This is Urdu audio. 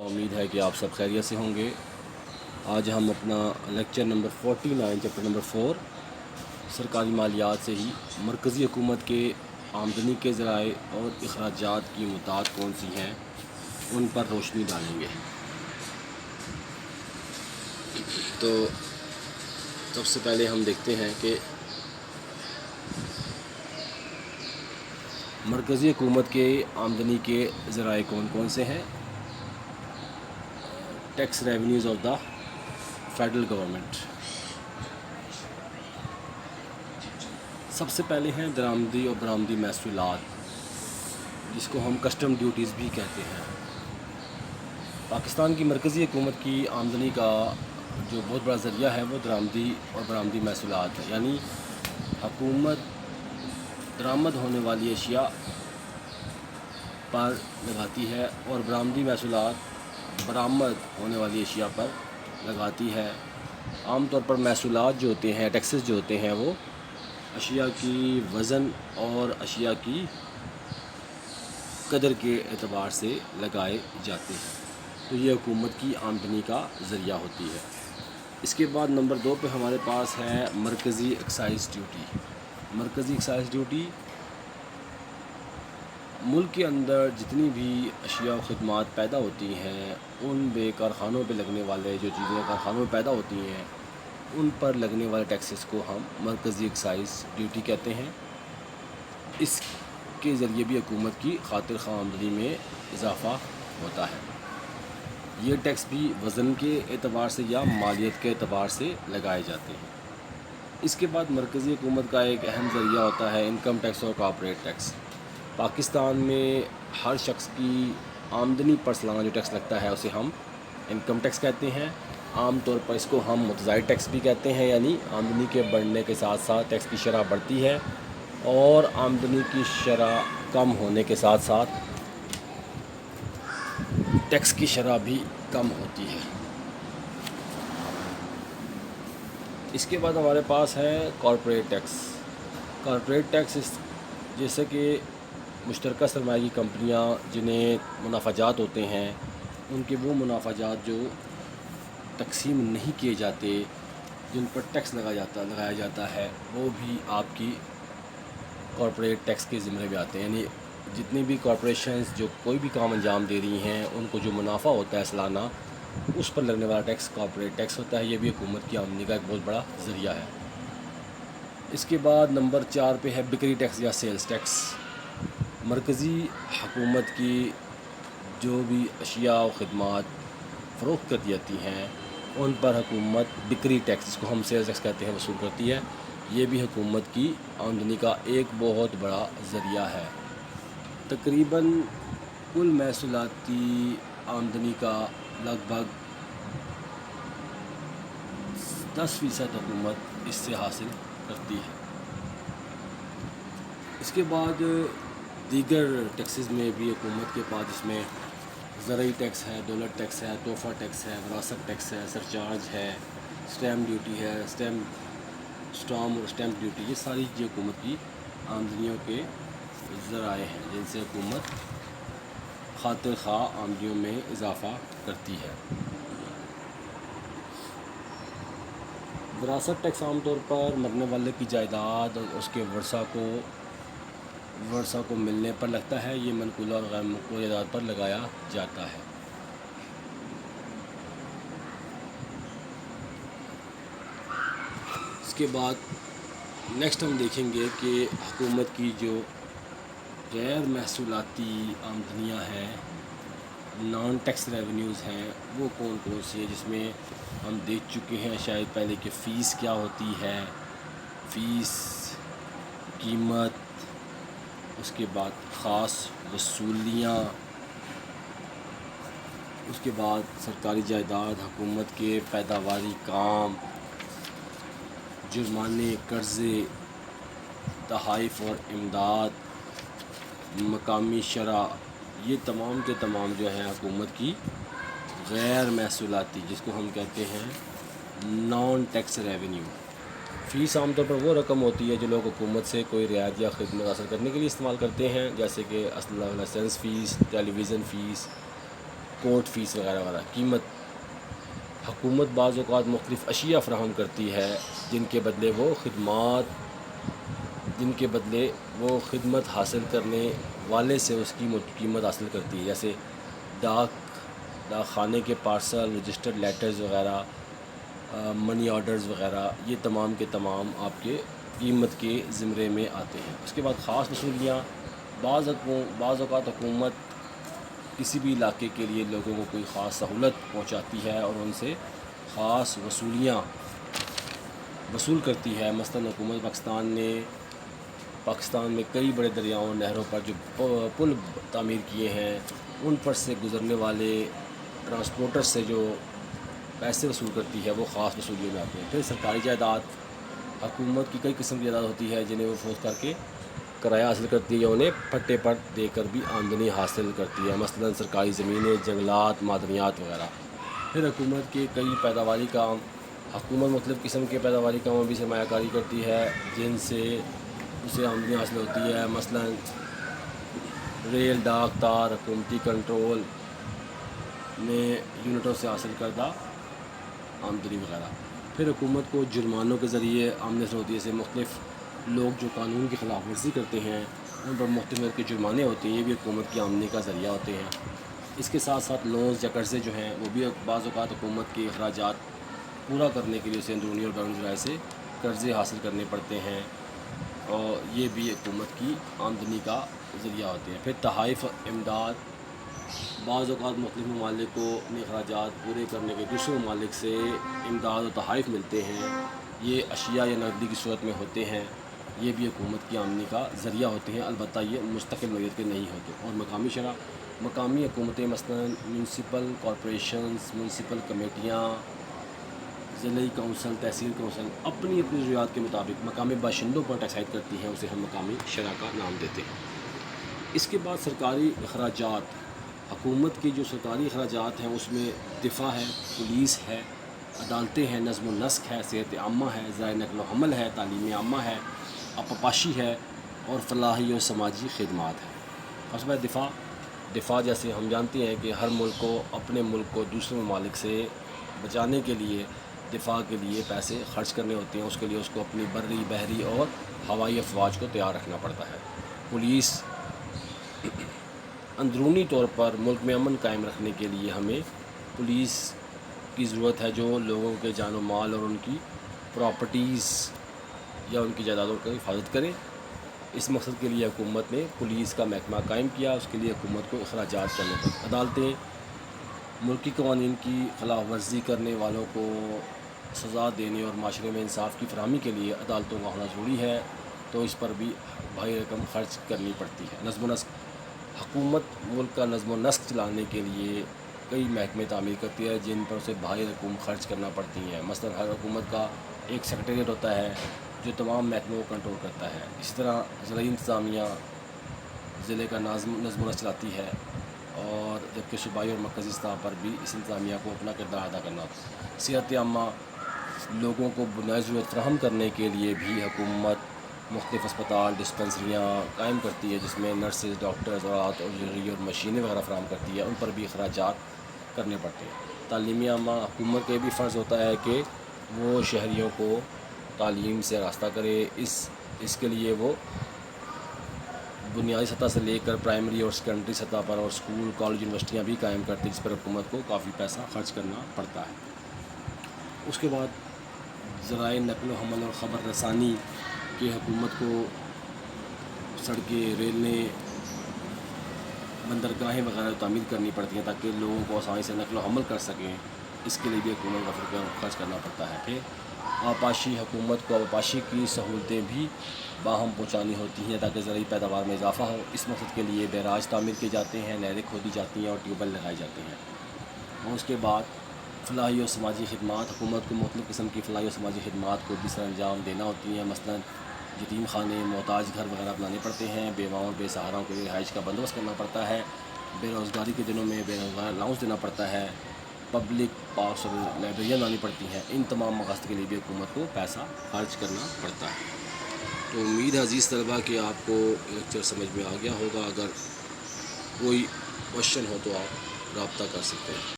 امید ہے کہ آپ سب خیریت سے ہوں گے۔ آج ہم اپنا لیکچر نمبر 49 چیپٹر نمبر 4 سرکاری مالیات سے ہی مرکزی حکومت کے آمدنی کے ذرائع اور اخراجات کی مدعات کون سی ہیں ان پر روشنی ڈالیں گے۔ تو سب سے پہلے ہم دیکھتے ہیں کہ مرکزی حکومت کے آمدنی کے ذرائع کون کون سے ہیں۔ Tax revenues of the federal government. سب سے پہلے ہیں درآمدی اور برآمدی محصولات، جس کو ہم کسٹم ڈیوٹیز بھی کہتے ہیں۔ پاکستان کی مرکزی حکومت کی آمدنی کا جو بہت بڑا ذریعہ ہے وہ درآمدی اور برآمدی محصولات ہے، یعنی حکومت درآمد ہونے والی اشیاء پر لگاتی ہے اور برآمدی محصولات برآمد ہونے والی اشیاء پر لگاتی ہے۔ عام طور پر محصولات جو ہوتے ہیں، ٹیکسز جو ہوتے ہیں، وہ اشیاء کی وزن اور اشیاء کی قدر کے اعتبار سے لگائے جاتے ہیں، تو یہ حکومت کی آمدنی کا ذریعہ ہوتی ہے۔ اس کے بعد نمبر 2 پہ ہمارے پاس ہے مرکزی ایکسائز ڈیوٹی۔ مرکزی ایکسائز ڈیوٹی ملک کے اندر جتنی بھی اشیاء و خدمات پیدا ہوتی ہیں، ان بے کارخانوں پہ لگنے والے جو چیزیں کارخانوں میں پیدا ہوتی ہیں، ان پر لگنے والے ٹیکسز کو ہم مرکزی ایکسائز ڈیوٹی کہتے ہیں۔ اس کے ذریعے بھی حکومت کی خاطر خواہ آمدنی میں اضافہ ہوتا ہے۔ یہ ٹیکس بھی وزن کے اعتبار سے یا مالیت کے اعتبار سے لگائے جاتے ہیں۔ اس کے بعد مرکزی حکومت کا ایک اہم ذریعہ ہوتا ہے انکم ٹیکس اور کارپوریٹ ٹیکس۔ پاکستان میں ہر شخص کی آمدنی پر سالانہ جو ٹیکس لگتا ہے اسے ہم انکم ٹیکس کہتے ہیں۔ عام طور پر اس کو ہم متزائد ٹیکس بھی کہتے ہیں، یعنی آمدنی کے بڑھنے کے ساتھ ساتھ ٹیکس کی شرح بڑھتی ہے اور آمدنی کی شرح کم ہونے کے ساتھ ساتھ ٹیکس کی شرح بھی کم ہوتی ہے۔ اس کے بعد ہمارے پاس ہے کارپوریٹ ٹیکس۔ کارپوریٹ ٹیکس جیسے کہ مشترکہ سرمایہ کی کمپنیاں جنہیں منافع جات ہوتے ہیں، ان کے وہ منافع جات جو تقسیم نہیں کیے جاتے، جن پر ٹیکس لگایا جاتا ہے، وہ بھی آپ کی کارپوریٹ ٹیکس کے زمرے میں آتے ہیں۔ یعنی جتنی بھی کارپوریشنز جو کوئی بھی کام انجام دے رہی ہیں، ان کو جو منافع ہوتا ہے سالانہ، اس پر لگنے والا ٹیکس کارپوریٹ ٹیکس ہوتا ہے۔ یہ بھی حکومت کی آمدنی کا ایک بہت بڑا ذریعہ ہے۔ اس کے بعد نمبر 4 پہ ہے بکری ٹیکس یا سیلز ٹیکس۔ مرکزی حکومت کی جو بھی اشیاء و خدمات فروخت کر دی جاتی ہیں، ان پر حکومت بکری ٹیکس، جس کو ہم سیلز ٹیکس کہتے ہیں، وصول کرتی ہے۔ یہ بھی حکومت کی آمدنی کا ایک بہت بڑا ذریعہ ہے۔ تقریباً کل محصولاتی آمدنی کا لگ بھگ 10% حکومت اس سے حاصل کرتی ہے۔ اس کے بعد دیگر ٹیکسز میں بھی حکومت کے پاس، جس میں زرعی ٹیکس ہے، دولت ٹیکس ہے، تحفہ ٹیکس ہے، وراثت ٹیکس ہے، سرچارج ہے، اسٹیمپ ڈیوٹی ہے، اسٹام اور اسٹیمپ ڈیوٹی، یہ ساری چیزیں حکومت کی آمدنیوں کے ذرائع ہیں جن سے حکومت خاطر خواہ آمدنیوں میں اضافہ کرتی ہے۔ وراثت ٹیکس عام طور پر مرنے والے کی جائیداد اور اس کے ورثہ کو ملنے پر لگتا ہے۔ یہ منقولہ اور غیر منقولہ جائیداد پر لگایا جاتا ہے۔ اس کے بعد نیکسٹ ہم دیکھیں گے کہ حکومت کی جو غیر محصولاتی آمدنیاں ہیں، نان ٹیکس ریونیوز ہیں، وہ کون کون سی ہیں، جس میں ہم دیکھ چکے ہیں شاید پہلے کہ فیس کیا ہوتی ہے، فیس قیمت، اس کے بعد خاص وصولیاں، اس کے بعد سرکاری جائیداد، حکومت کے پیداواری کام، جرمانے، قرضے، تحائف اور امداد، مقامی شرح، یہ تمام کے تمام جو ہے حکومت کی غیر محصولاتی، جس کو ہم کہتے ہیں نان ٹیکس ریونیو۔ فیس عام طور پر وہ رقم ہوتی ہے جو لوگ حکومت سے کوئی رعایت یا خدمت حاصل کرنے کے لیے استعمال کرتے ہیں، جیسے کہ لائسنس فیس، ٹیلی ویژن فیس، کورٹ فیس وغیرہ وغیرہ قیمت حکومت بعض اوقات مختلف اشیاء فراہم کرتی ہے جن کے بدلے وہ خدمت حاصل کرنے والے سے اس کی قیمت حاصل کرتی ہے، جیسے ڈاک خانے کے پارسل، رجسٹرڈ لیٹرز وغیرہ، منی آرڈرز وغیرہ، یہ تمام کے تمام آپ کے قیمت کے زمرے میں آتے ہیں۔ اس کے بعد خاص وصولیاں، بعض اوقات حکومت کسی بھی علاقے کے لیے لوگوں کو کوئی خاص سہولت پہنچاتی ہے اور ان سے خاص وصولیاں وصول کرتی ہے۔ مثلاً حکومت پاکستان میں کئی بڑے دریاؤں نہروں پر جو پل تعمیر کیے ہیں، ان پر سے گزرنے والے ٹرانسپورٹر سے جو پیسے وصول کرتی ہے وہ خاص وصولیوں میں آتے ہیں۔ پھر سرکاری جائیداد، حکومت کی کئی قسم کی جائیداد ہوتی ہے جنہیں وہ فروخت کر کے کرایہ حاصل کرتی ہے یا انہیں پٹے پر دے کر بھی آمدنی حاصل کرتی ہے، مثلاً سرکاری زمینیں، جنگلات، معدنیات وغیرہ۔ پھر حکومت کے کئی پیداواری کام، حکومت مختلف قسم کے پیداواری کاموں بھی سرمایہ کاری کرتی ہے جن سے اسے آمدنی حاصل ہوتی ہے، مثلاً ریل، ڈاک، تار، حکومتی کنٹرول میں یونٹوں سے حاصل کردہ آمدنی وغیرہ۔ پھر حکومت کو جرمانوں کے ذریعے آمدنی حاصل ہوتی ہے، جیسے مختلف لوگ جو قانون کی خلاف ورزی کرتے ہیں ان پر مختلف کے جرمانے ہوتے ہیں، یہ بھی حکومت کی آمدنی کا ذریعہ ہوتے ہیں۔ اس کے ساتھ ساتھ لونز یا قرضے جو ہیں وہ بھی بعض اوقات حکومت کے اخراجات پورا کرنے کے لیے اسے اندرونی اور بیرونی ذرائع سے قرضے حاصل کرنے پڑتے ہیں اور یہ بھی حکومت کی آمدنی کا ذریعہ ہوتے ہیں۔ پھر تحائف امداد، بعض اوقات مختلف ممالک کو اپنے اخراجات پورے کرنے کے دوسرے ممالک سے امداد و تحائف ملتے ہیں، یہ اشیاء یا نقدی کی صورت میں ہوتے ہیں، یہ بھی حکومت کی آمدنی کا ذریعہ ہوتے ہیں، البتہ یہ مستقل نوعیت کے نہیں ہوتے۔ اور مقامی شرح، مقامی حکومتیں مثلاً میونسپل کارپوریشنز، میونسپل کمیٹیاں، ضلعی کونسل، تحصیل کونسل اپنی ضروریات کے مطابق مقامی باشندوں پر ٹیکس عائد کرتی ہیں، اسے ہم مقامی شرح کا نام دیتے ہیں۔ اس کے بعد سرکاری اخراجات، حکومت کے جو سرکاری اخراجات ہیں اس میں دفاع ہے، پولیس ہے، عدالتیں ہیں، نظم و نسق ہے، صحت عامہ ہے، ذرائع نقل و حمل ہے، تعلیم عامہ ہے، آبپاشی ہے اور فلاحی و سماجی خدمات ہے۔ اس میں دفاع جیسے ہم جانتے ہیں کہ ہر ملک کو اپنے ملک کو دوسرے ممالک سے بچانے کے لیے دفاع کے لیے پیسے خرچ کرنے ہوتے ہیں، اس کے لیے اس کو اپنی بری، بحری اور ہوائی افواج کو تیار رکھنا پڑتا ہے۔ پولیس، اندرونی طور پر ملک میں امن قائم رکھنے کے لیے ہمیں پولیس کی ضرورت ہے جو لوگوں کے جان و مال اور ان کی پراپرٹیز یا ان کی جائیدادوں کی حفاظت کرے۔ اس مقصد کے لیے حکومت نے پولیس کا محکمہ قائم کیا، اس کے لیے حکومت کو اخراجات کرنے پڑے۔ عدالتیں، ملکی قوانین کی خلاف ورزی کرنے والوں کو سزا دینے اور معاشرے میں انصاف کی فراہمی کے لیے عدالتوں کا ہونا ضروری ہے، تو اس پر بھی بھاری رقم خرچ کرنی پڑتی ہے۔ نظم و نسق، حکومت ملک کا نظم و نسق چلانے کے لیے کئی محکمے تعمیر کرتی ہے جن پر اسے بھاری رقم خرچ کرنا پڑتی ہیں، مثلاً ہر حکومت کا ایک سیکریٹریٹ ہوتا ہے جو تمام محکموں کو کنٹرول کرتا ہے۔ اسی طرح ضلعی انتظامیہ ضلع کا نظم و نسق چلاتی ہے، اور جبکہ صوبائی اور مرکزی سطح پر بھی اس انتظامیہ کو اپنا کردار ادا کرنا ہوتا ہے۔ صحت عامہ، لوگوں کو بنیادی ضرورت فراہم کرنے کے لیے بھی حکومت مختلف اسپتال، ڈسپنسریاں قائم کرتی ہے جس میں نرسز، ڈاکٹرز اور آلات اور مشینیں وغیرہ فراہم کرتی ہے، ان پر بھی اخراجات کرنے پڑتے ہیں۔ تعلیم عامہ، حکومت کا یہ بھی فرض ہوتا ہے کہ وہ شہریوں کو تعلیم سے آراستہ کرے، اس کے لیے وہ بنیادی سطح سے لے کر پرائمری اور سیکنڈری سطح پر اور اسکول، کالج، یونیورسٹیاں بھی قائم کرتی ہیں، جس پر حکومت کو کافی پیسہ خرچ کرنا پڑتا ہے۔ اس کے بعد ذرائع نقل و حمل اور خبر رسانی کہ حکومت کو سڑکیں، ریلیں، بندرگاہیں وغیرہ تعمیر کرنی پڑتی ہیں تاکہ لوگوں کو آسانی سے نقل و حمل کر سکیں، اس کے لیے بھی حکومت کا خرچ کرنا پڑتا ہے۔ پھر آبپاشی، حکومت کو آبپاشی کی سہولتیں بھی باہم پہنچانی ہوتی ہیں تاکہ زرعی پیداوار میں اضافہ ہو، اس مقصد کے لیے بیراج تعمیر کیے جاتے ہیں، نہریں کھودی جاتی ہیں اور ٹیوب ویل لگائے جاتے ہیں۔ اور اس کے بعد فلاحی و سماجی خدمات، حکومت کو مختلف قسم کی فلاحی و سماجی خدمات کو بھی سر انجام دینا ہوتی ہیں، مثلاً یتیم خانے، محتاج گھر وغیرہ بنانے پڑتے ہیں، بیواؤں، بے سہاراؤں کے لیے رہائش کا بندوبست کرنا پڑتا ہے، بے روزگاری کے دنوں میں بے روزگار الاؤنس دینا پڑتا ہے، پبلک پارکس اور لائبریریاں بنانی پڑتی ہیں۔ ان تمام مقاصد کے لیے بھی حکومت کو پیسہ خرچ کرنا پڑتا ہے۔ تو امید ہے عزیز طلباء کہ آپ کو لیکچر سمجھ میں آ گیا ہوگا، اگر کوئی کوشچن ہو تو آپ رابطہ کر سکتے ہیں۔